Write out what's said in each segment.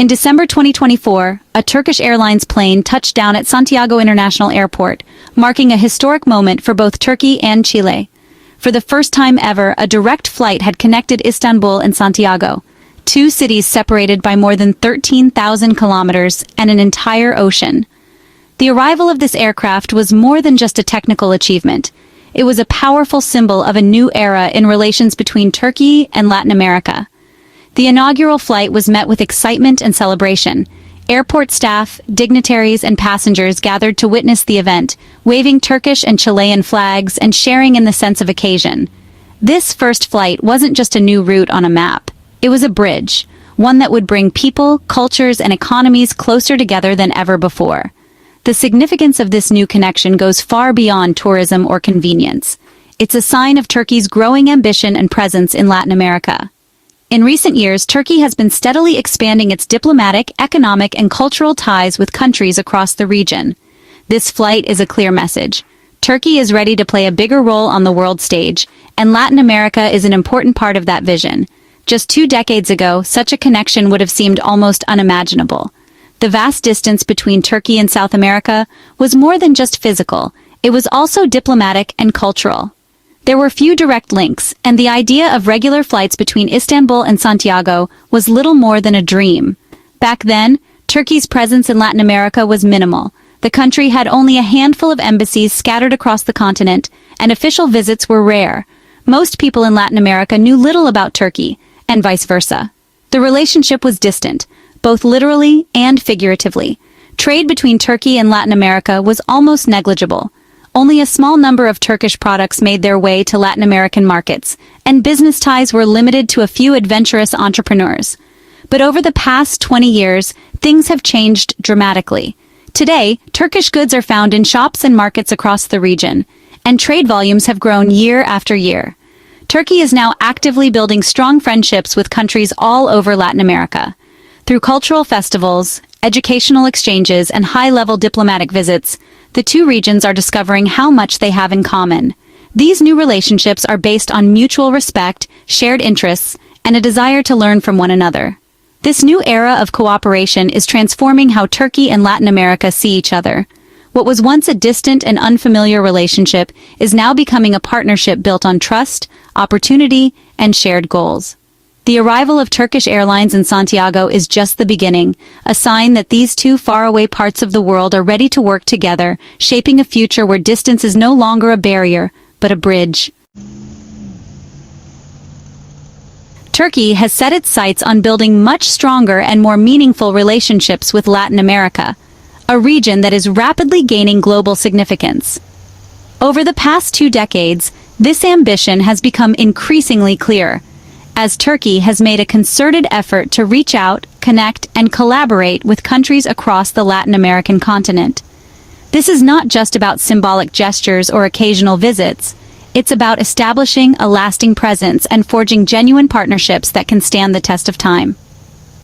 In December 2024, a Turkish Airlines plane touched down at Santiago International Airport, marking a historic moment for both Turkey and Chile. For the first time ever, a direct flight had connected Istanbul and Santiago, two cities separated by more than 13,000 kilometers and an entire ocean. The arrival of this aircraft was more than just a technical achievement. It was a powerful symbol of a new era in relations between Turkey and Latin America. The inaugural flight was met with excitement and celebration. Airport staff, dignitaries, and passengers gathered to witness the event, waving Turkish and Chilean flags and sharing in the sense of occasion. This first flight wasn't just a new route on a map. It was a bridge, one that would bring people, cultures, and economies closer together than ever before. The significance of this new connection goes far beyond tourism or convenience. It's a sign of Turkey's growing ambition and presence in Latin America. In recent years, Turkey has been steadily expanding its diplomatic, economic, and cultural ties with countries across the region. This flight is a clear message. Turkey is ready to play a bigger role on the world stage, and Latin America is an important part of that vision. Just 2 decades ago, such a connection would have seemed almost unimaginable. The vast distance between Turkey and South America was more than just physical. It was also diplomatic and cultural. There were few direct links, and the idea of regular flights between Istanbul and Santiago was little more than a dream. Back then, Turkey's presence in Latin America was minimal. The country had only a handful of embassies scattered across the continent, and official visits were rare. Most people in Latin America knew little about Turkey, and vice versa. The relationship was distant, both literally and figuratively. Trade between Turkey and Latin America was almost negligible. Only a small number of Turkish products made their way to Latin American markets, and business ties were limited to a few adventurous entrepreneurs. But over the past 20 years, things have changed dramatically. Today, Turkish goods are found in shops and markets across the region, and trade volumes have grown year after year. Turkey is now actively building strong friendships with countries all over Latin America. Through cultural festivals, educational exchanges, and high-level diplomatic visits, the two regions are discovering how much they have in common. These new relationships are based on mutual respect, shared interests, and a desire to learn from one another. This new era of cooperation is transforming how Turkey and Latin America see each other. What was once a distant and unfamiliar relationship is now becoming a partnership built on trust, opportunity, and shared goals. The arrival of Turkish Airlines in Santiago is just the beginning, a sign that these two faraway parts of the world are ready to work together, shaping a future where distance is no longer a barrier, but a bridge. Turkey has set its sights on building much stronger and more meaningful relationships with Latin America, a region that is rapidly gaining global significance. Over the past 2 decades, this ambition has become increasingly clear, as Turkey has made a concerted effort to reach out, connect, and collaborate with countries across the Latin American continent. This is not just about symbolic gestures or occasional visits. It's about establishing a lasting presence and forging genuine partnerships that can stand the test of time.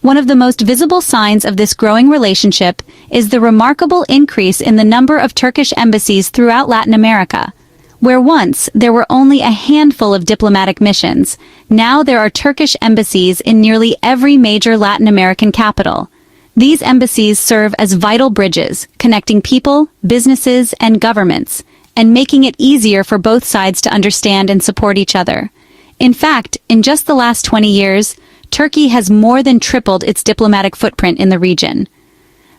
One of the most visible signs of this growing relationship is the remarkable increase in the number of Turkish embassies throughout Latin America. Where once there were only a handful of diplomatic missions, now there are Turkish embassies in nearly every major Latin American capital. These embassies serve as vital bridges, connecting people, businesses, and governments, and making it easier for both sides to understand and support each other. In fact, in just the last 20 years, Turkey has more than tripled its diplomatic footprint in the region.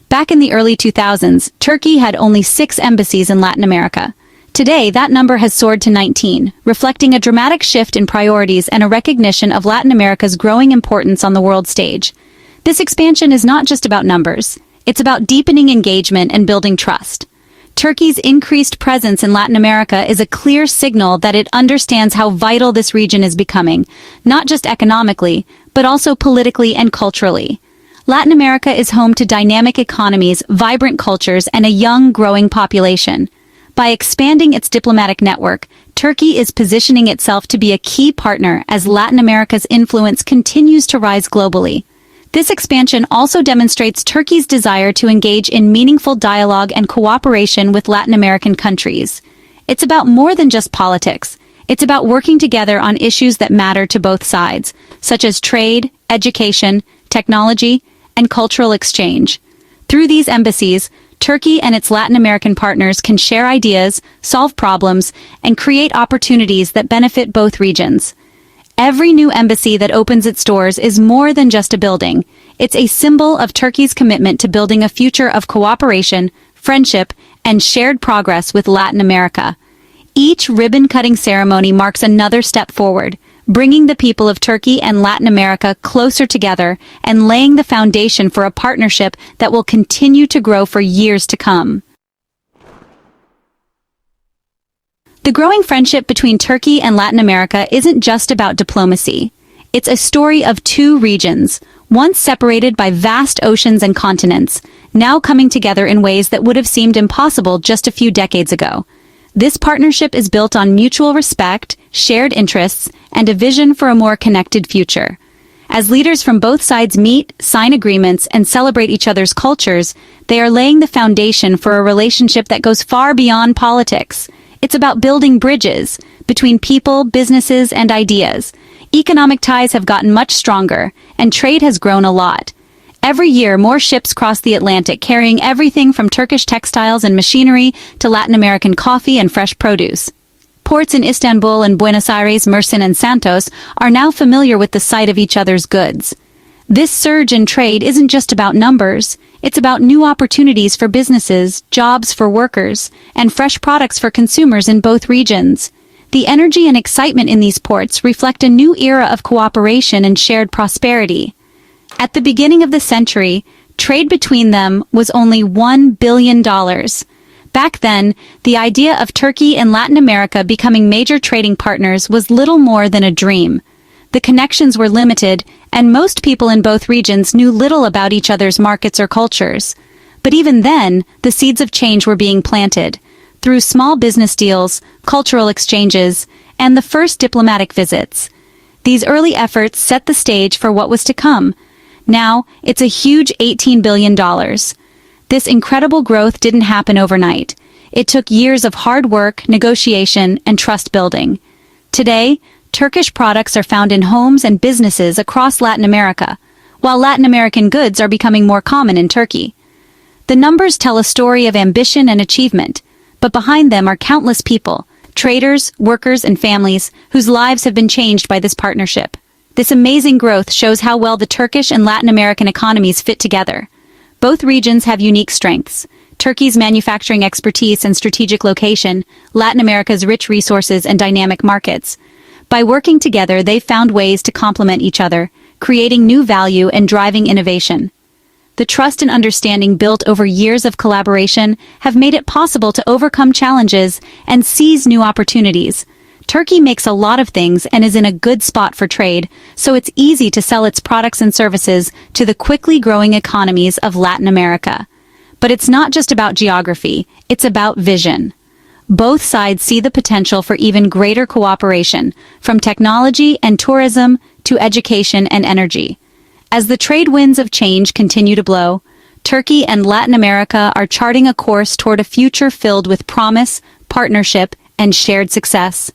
Back in the early 2000s, Turkey had only 6 embassies in Latin America. Today, that number has soared to 19, reflecting a dramatic shift in priorities and a recognition of Latin America's growing importance on the world stage. This expansion is not just about numbers. It's about deepening engagement and building trust. Turkey's increased presence in Latin America is a clear signal that it understands how vital this region is becoming, not just economically, but also politically and culturally. Latin America is home to dynamic economies, vibrant cultures, and a young, growing population. By expanding its diplomatic network, Turkey is positioning itself to be a key partner as Latin America's influence continues to rise globally. This expansion also demonstrates Turkey's desire to engage in meaningful dialogue and cooperation with Latin American countries. It's about more than just politics. It's about working together on issues that matter to both sides, such as trade, education, technology, and cultural exchange. Through these embassies, Turkey and its Latin American partners can share ideas, solve problems, and create opportunities that benefit both regions. Every new embassy that opens its doors is more than just a building. It's a symbol of Turkey's commitment to building a future of cooperation, friendship, and shared progress with Latin America. Each ribbon-cutting ceremony marks another step forward, bringing the people of Turkey and Latin America closer together and laying the foundation for a partnership that will continue to grow for years to come. The growing friendship between Turkey and Latin America isn't just about diplomacy. It's a story of two regions, once separated by vast oceans and continents, now coming together in ways that would have seemed impossible just a few decades ago. This partnership is built on mutual respect, shared interests, and a vision for a more connected future. As leaders from both sides meet, sign agreements, and celebrate each other's cultures, they are laying the foundation for a relationship that goes far beyond politics. It's about building bridges between people, businesses, and ideas. Economic ties have gotten much stronger, and trade has grown a lot. Every year, more ships cross the Atlantic carrying everything from Turkish textiles and machinery to Latin American coffee and fresh produce. Ports in Istanbul and Buenos Aires, Mersin, and Santos are now familiar with the sight of each other's goods. This surge in trade isn't just about numbers. It's about new opportunities for businesses, jobs for workers, and fresh products for consumers in both regions. The energy and excitement in these ports reflect a new era of cooperation and shared prosperity. At the beginning of the century, trade between them was only $1 billion. Back then, the idea of Turkey and Latin America becoming major trading partners was little more than a dream. The connections were limited, and most people in both regions knew little about each other's markets or cultures. But even then, the seeds of change were being planted, through small business deals, cultural exchanges, and the first diplomatic visits. These early efforts set the stage for what was to come. Now, it's a huge $18 billion. This incredible growth didn't happen overnight. It took years of hard work, negotiation, and trust building. Today, Turkish products are found in homes and businesses across Latin America, while Latin American goods are becoming more common in Turkey. The numbers tell a story of ambition and achievement, but behind them are countless people, traders, workers, and families whose lives have been changed by this partnership. This amazing growth shows how well the Turkish and Latin American economies fit together. Both regions have unique strengths. Turkey's manufacturing expertise and strategic location, Latin America's rich resources and dynamic markets. By working together, they've found ways to complement each other, creating new value and driving innovation. The trust and understanding built over years of collaboration have made it possible to overcome challenges and seize new opportunities. Turkey makes a lot of things and is in a good spot for trade, so it's easy to sell its products and services to the quickly growing economies of Latin America. But it's not just about geography, it's about vision. Both sides see the potential for even greater cooperation, from technology and tourism to education and energy. As the trade winds of change continue to blow, Turkey and Latin America are charting a course toward a future filled with promise, partnership, and shared success.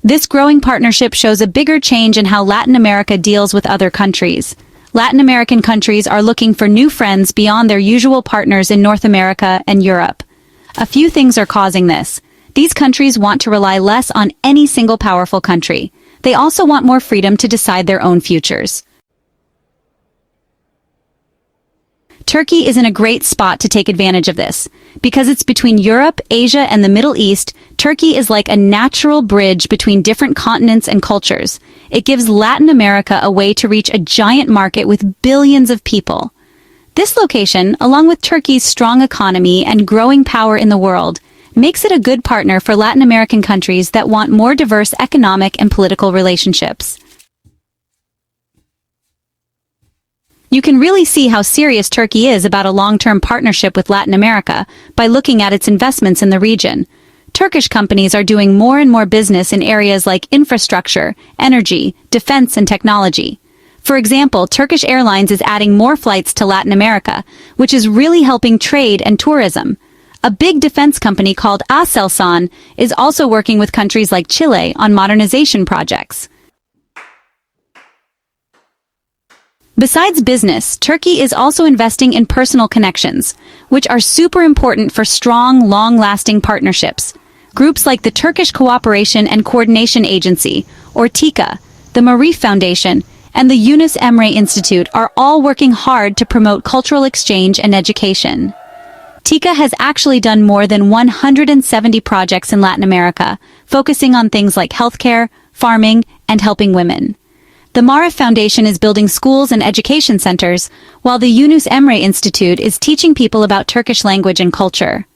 This growing partnership shows a bigger change in how Latin America deals with other countries. Latin American countries are looking for new friends beyond their usual partners in North America and Europe. A few things are causing this. These countries want to rely less on any single powerful country. They also want more freedom to decide their own futures. Turkey is in a great spot to take advantage of this. Because it's between Europe, Asia, and the Middle East, Turkey is like a natural bridge between different continents and cultures. It gives Latin America a way to reach a giant market with billions of people. This location, along with Turkey's strong economy and growing power in the world, makes it a good partner for Latin American countries that want more diverse economic and political relationships. You can really see how serious Turkey is about a long-term partnership with Latin America by looking at its investments in the region. Turkish companies are doing more and more business in areas like infrastructure, energy, defense, and technology. For example, Turkish Airlines is adding more flights to Latin America, which is really helping trade and tourism. A big defense company called Aselsan is also working with countries like Chile on modernization projects. Besides business, Turkey is also investing in personal connections, which are super important for strong, long-lasting partnerships. Groups like the Turkish Cooperation and Coordination Agency, or TICA, the Marif Foundation, and the Yunus Emre Institute are all working hard to promote cultural exchange and education. TICA has actually done more than 170 projects in Latin America, focusing on things like healthcare, farming, and helping women. The Marif Foundation is building schools and education centers, while the Yunus Emre Institute is teaching people about Turkish language and culture.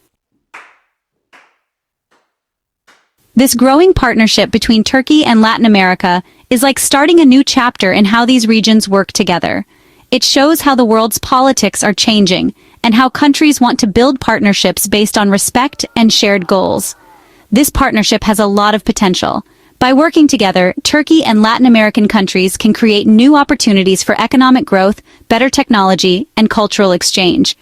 This growing partnership between Turkey and Latin America is like starting a new chapter in how these regions work together. It shows how the world's politics are changing and how countries want to build partnerships based on respect and shared goals. This partnership has a lot of potential. By working together, Turkey and Latin American countries can create new opportunities for economic growth, better technology, and cultural exchange.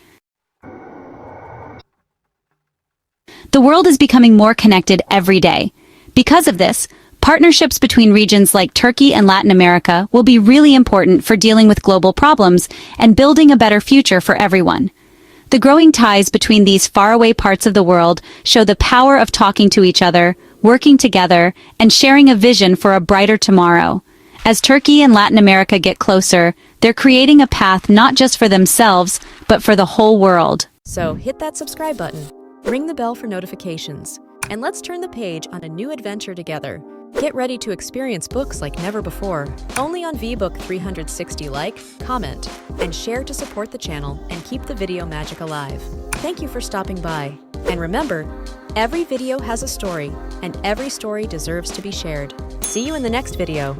The world is becoming more connected every day. Because of this, partnerships between regions like Turkey and Latin America will be really important for dealing with global problems and building a better future for everyone. The growing ties between these faraway parts of the world show the power of talking to each other, working together, and sharing a vision for a brighter tomorrow. As Turkey and Latin America get closer, they're creating a path not just for themselves, but for the whole world. So hit that subscribe button, ring the bell for notifications, and let's turn the page on a new adventure together. Get ready to experience books like never before, only on VBook 360. Like, comment, and share to support the channel and keep the video magic alive. Thank you for stopping by. And remember, every video has a story, and every story deserves to be shared. See you in the next video.